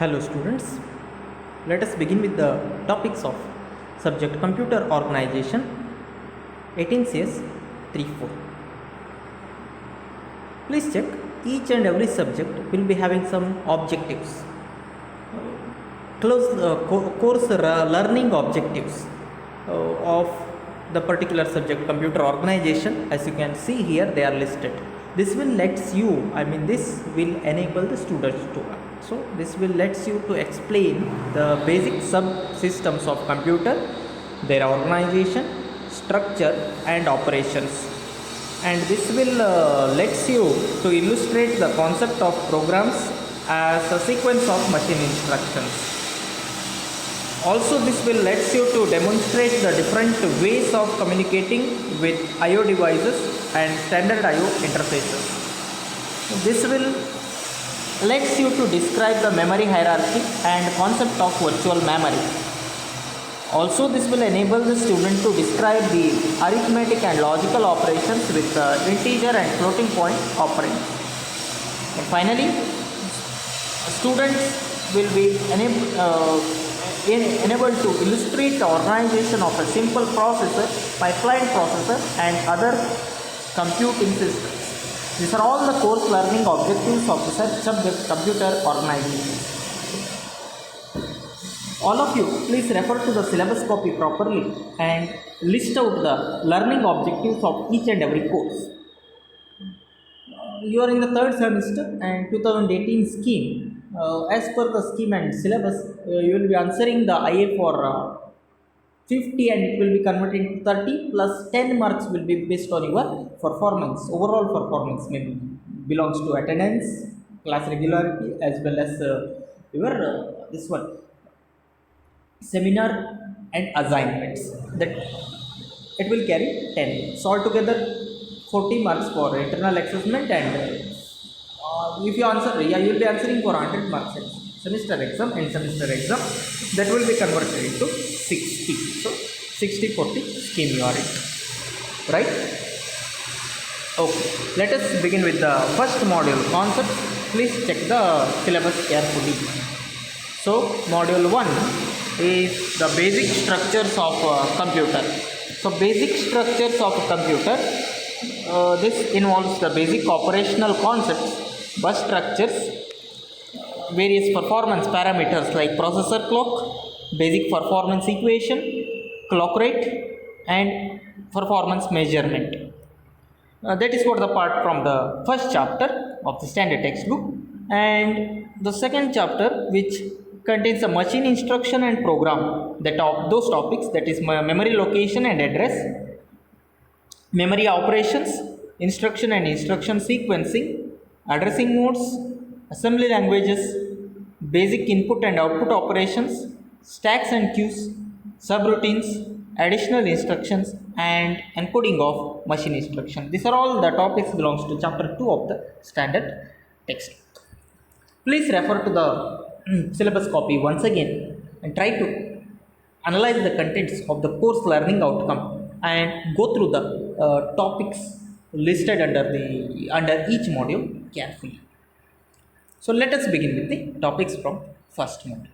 Hello students, let us begin with the topics of subject computer organization 18 CS 3-4. Please check, each and every subject will be having some objectives, course learning objectives of the particular subject computer organization. As you can see here, they are listed. This will this will enable the students to this will lets you to explain the basic subsystems of computer, their organization, structure and operations, and this will lets you to illustrate the concept of programs as a sequence of machine instructions. Also, this will lets you to demonstrate the different ways of communicating with I/O devices and standard I/O interfaces. This will lets you to describe the memory hierarchy and concept of virtual memory. Also, this will enable the student to describe the arithmetic and logical operations with integer and floating point operands. And finally, students will be enabled to illustrate the organization of a simple processor, pipeline processor and other computing systems. These are all the course learning objectives of the subject computer organization. All of you, please refer to the syllabus copy properly and list out the learning objectives of each and every course. You are in the third semester and 2018 scheme. As per the scheme and syllabus, you will be answering the IA for 50 and it will be converted to 30 plus 10 marks will be based on your performance. Overall performance maybe belongs to attendance, class regularity as well as your this one seminar and assignments, that it will carry 10. So altogether 40 marks for internal assessment, and if you answer, you will be answering for 100 marks in semester exam, and semester exam that will be converted into 60. So 60-40 scheme you are in, right? Okay, let us begin with the first module concept. Please check the syllabus carefully. So module 1 is the basic structures of computer. So basic structures of a computer, this involves the basic operational concepts, bus structures, various performance parameters like processor clock, basic performance equation, clock rate and performance measurement. That is what the part from the first chapter of the standard textbook. And the second chapter, which contains the machine instruction and program, those topics, that is memory location and address, memory operations, instruction and instruction sequencing, addressing modes, assembly languages, basic input and output operations, stacks and queues, subroutines, additional instructions and encoding of machine instruction. These are all the topics belongs to chapter 2 of the standard textbook. Please refer to the syllabus copy once again and try to analyze the contents of the course learning outcome and go through the topics listed under each module carefully. So let us begin with the topics from first module.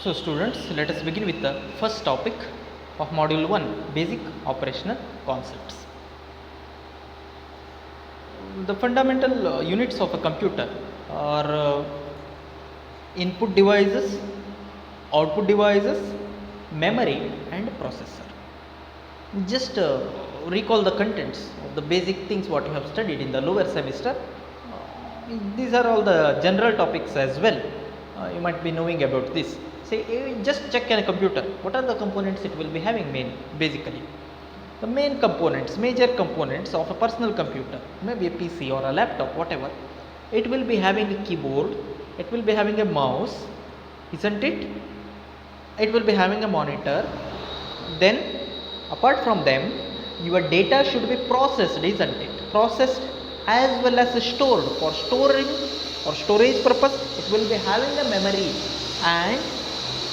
So students, let us begin with the first topic of module 1, basic operational concepts. The fundamental units of a computer are input devices, output devices, memory and processor. Just recall the contents of the basic things what you have studied in the lower semester. These are all the general topics as well. You might be knowing about this. Say, just check in a computer. What are the components it will be having basically? The main components, major components of a personal computer, maybe a PC or a laptop, whatever. It will be having a keyboard, it will be having a mouse, isn't it? It will be having a monitor. Then apart from them, your data should be processed, isn't it? Processed as well as stored. For storing or storage purpose, it will be having a memory. And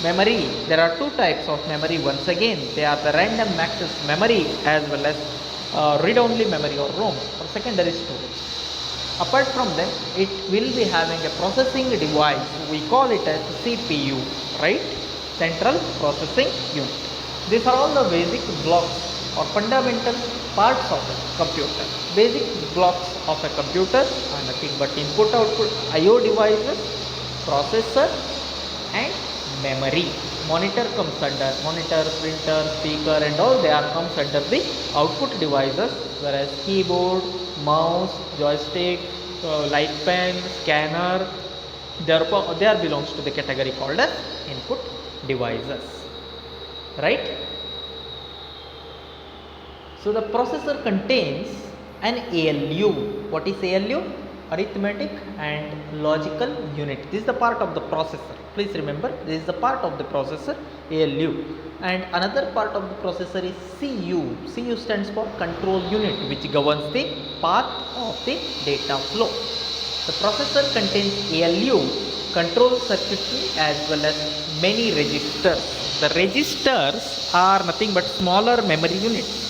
memory, there are two types of memory once again. They are the random access memory as well as read-only memory or ROM for secondary storage. Apart from them, it will be having a processing device. We call it as CPU, right? Central Processing Unit. These are all the basic blocks or fundamental parts of a computer. Basic blocks of a computer are nothing but input output IO devices, processor and memory. Monitor comes under monitor, printer, speaker and all they are comes under the output devices, whereas keyboard, mouse, joystick, light pen, scanner, they are belongs to the category called as input devices, right? So the processor contains an ALU. What is ALU? Arithmetic and logical unit. This is the part of the processor. Please remember, this is the part of the processor, ALU. And another part of the processor is CU. CU stands for control unit, which governs the path of the data flow. The processor contains ALU, control circuitry as well as many registers. The registers are nothing but smaller memory units.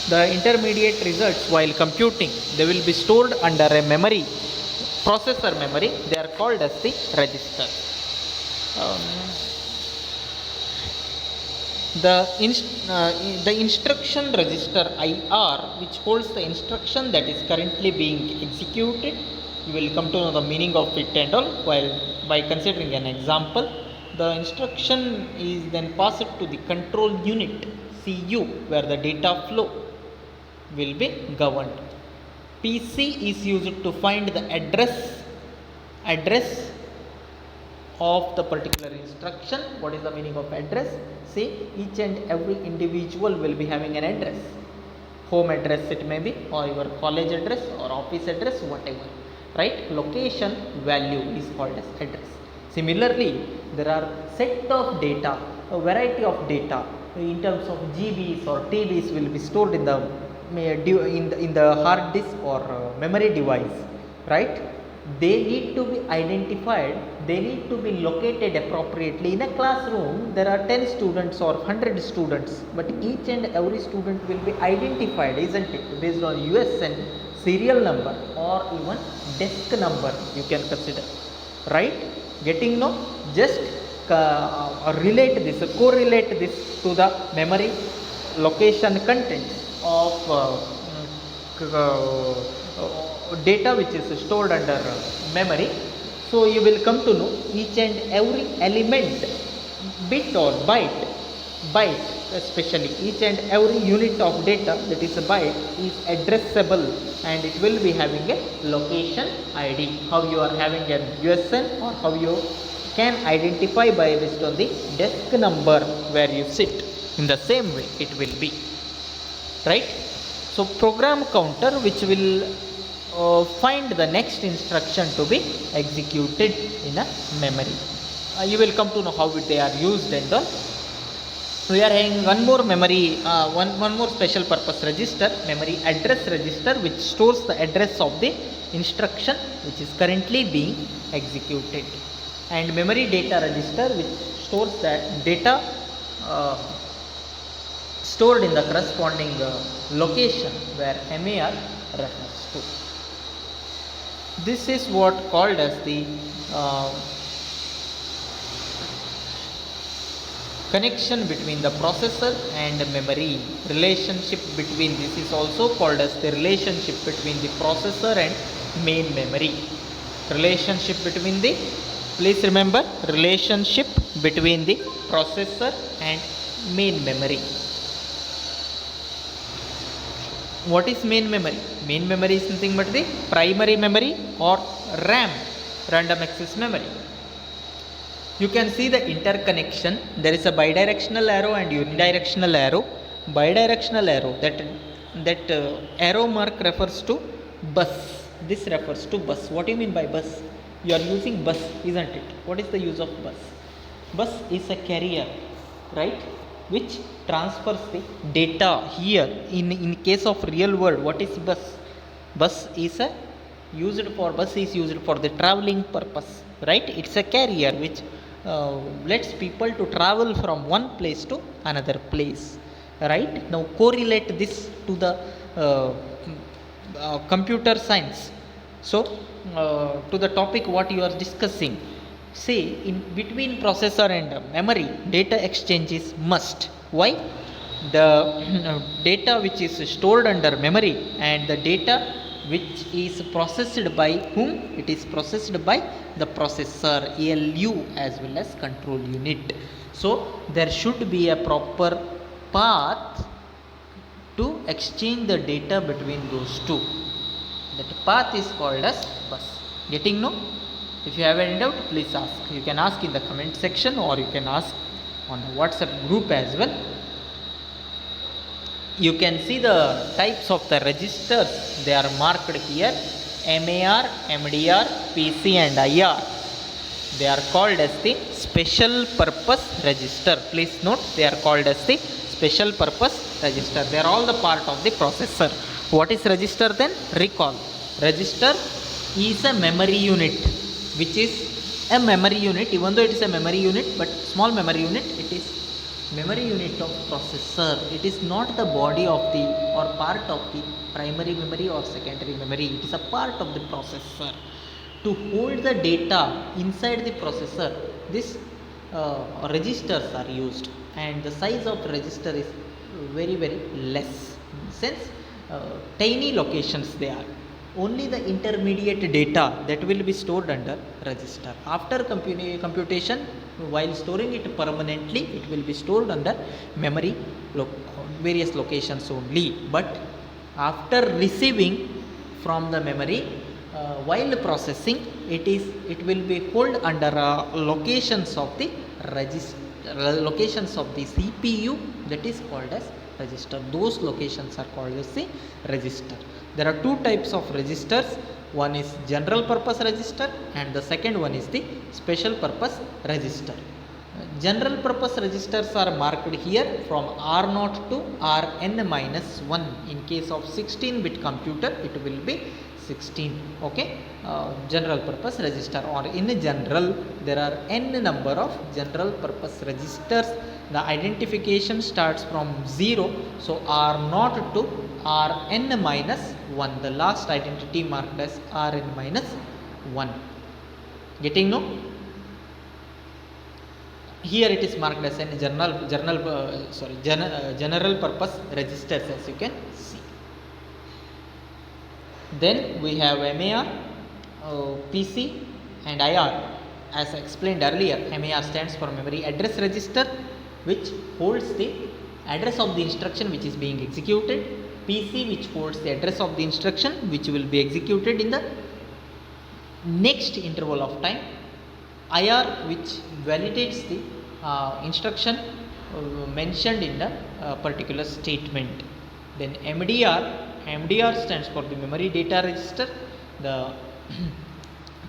The intermediate results while computing, they will be stored under a memory, processor memory. They are called as the register. The instruction register IR, which holds the instruction that is currently being executed. You will come to know the meaning of it and all while by considering an example. The instruction is then passed to the control unit CU, where the data flow will be governed. PC is used to find the address of the particular instruction. What is the meaning of address? See, each and every individual will be having an address. Home address it may be, or your college address or office address, whatever, right? Location value is called as address. Similarly, there are set of data, a variety of data in terms of GBs or TBs will be stored in the hard disk or memory device, right? They need to be identified, they need to be located appropriately. In a classroom, there are 10 students or 100 students, but each and every student will be identified, isn't it, based on USN, serial number or even desk number, you can consider, right? Getting no, just correlate this to the memory location contents of data which is stored under memory. So you will come to know each and every element, bit or byte especially, each and every unit of data, that is a byte, is addressable and it will be having a location ID. How you are having a USN or how you can identify by based on the desk number where you sit. In the same way it will be, right? So program counter which will find the next instruction to be executed in a memory. You will come to know how they are used and all. We are having one more memory, one more special purpose register, memory address register, which stores the address of the instruction which is currently being executed, and memory data register which stores that data stored in the corresponding location where MAR refers to. This is what called as the connection between the processor and memory. Relationship between this is also called as the relationship between the processor and main memory. Relationship between the, please remember, relationship between the processor and main memory. What is main memory? Main memory is nothing but the primary memory or RAM, random access memory. You can see the interconnection. There is a bidirectional arrow and unidirectional arrow. Bidirectional arrow, that arrow mark refers to bus. This refers to bus. What do you mean by bus? You are using bus, isn't it? What is the use of bus? Bus is a carrier, right, which transfers the data. Here in case of real world, what is bus? Bus is used for the traveling purpose, right? It's a carrier which lets people to travel from one place to another place, right? Now correlate this to the computer science. So to the topic what you are discussing, say in between processor and memory data exchange is must. Why? The data which is stored under memory and the data which is processed by whom? It is processed by the processor, ALU, as well as control unit. So there should be a proper path to exchange the data between those two. That path is called as bus. Getting no? If you have any doubt, please ask. You can ask in the comment section or you can ask on the WhatsApp group as well. You can see the types of the registers. They are marked here: MAR, MDR, PC and IR. They are called as the special purpose register. Please note, they are called as the special purpose register. They are all the part of the processor. What is register then? Recall. Register is a memory unit, which is a memory unit. Even though it is a memory unit, but small memory unit, it is memory unit of processor. It is not the body of the or part of the primary memory or secondary memory. It is a part of the processor. To hold the data inside the processor, this registers are used, and the size of register is very less. Since tiny locations they are, only the intermediate data that will be stored under register. After computation, while storing it permanently, it will be stored under memory various locations only. But after receiving from the memory, while processing, it will be held under locations of the register, locations of the CPU, that is called as register. Those locations are called as the register. There are two types of registers. One is general purpose register and the second one is the special purpose register. General purpose registers are marked here from R0 to Rn-1. In case of 16-bit computer, it will be 16. Okay, general purpose register, or in general there are n number of general purpose registers. The identification starts from 0, so R0 to Rn-1. The last identity marked as Rn-1. Getting no? Here it is marked as a general purpose registers, as you can see. Then we have MAR, PC and IR. As I explained earlier, MAR stands for memory address register, which holds the address of the instruction which is being executed. PC, which holds the address of the instruction which will be executed in the next interval of time. IR, which validates the instruction mentioned in the particular statement. Then MDR stands for the memory data register, the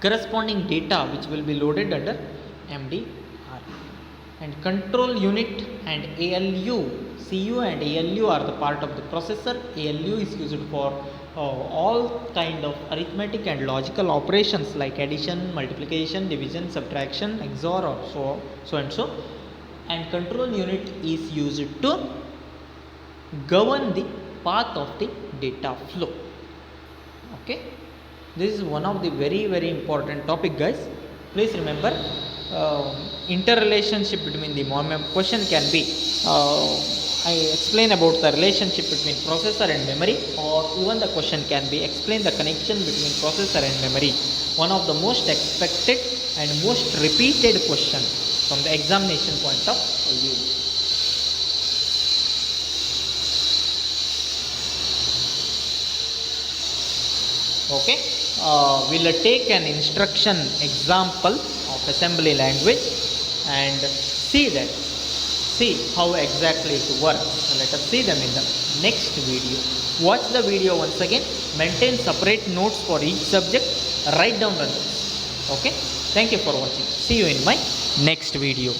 corresponding data which will be loaded under MDR. And control unit and ALU, CU and ALU are the part of the processor. ALU is used for all kind of arithmetic and logical operations like addition, multiplication, division, subtraction, XOR, or so and so. And control unit is used to govern the path of the data flow. Okay, this is one of the very important topic, guys. Please remember, interrelationship between the question can be I explain about the relationship between processor and memory, or even the question can be explain the connection between processor and memory. One of the most expected and most repeated question from the examination point of view. Okay, we'll take an instruction example of assembly language and see how exactly it works. Let us see them in the next video. Watch the video once again, maintain separate notes for each subject, write down the notes. Okay, thank you for watching. See you in my next video.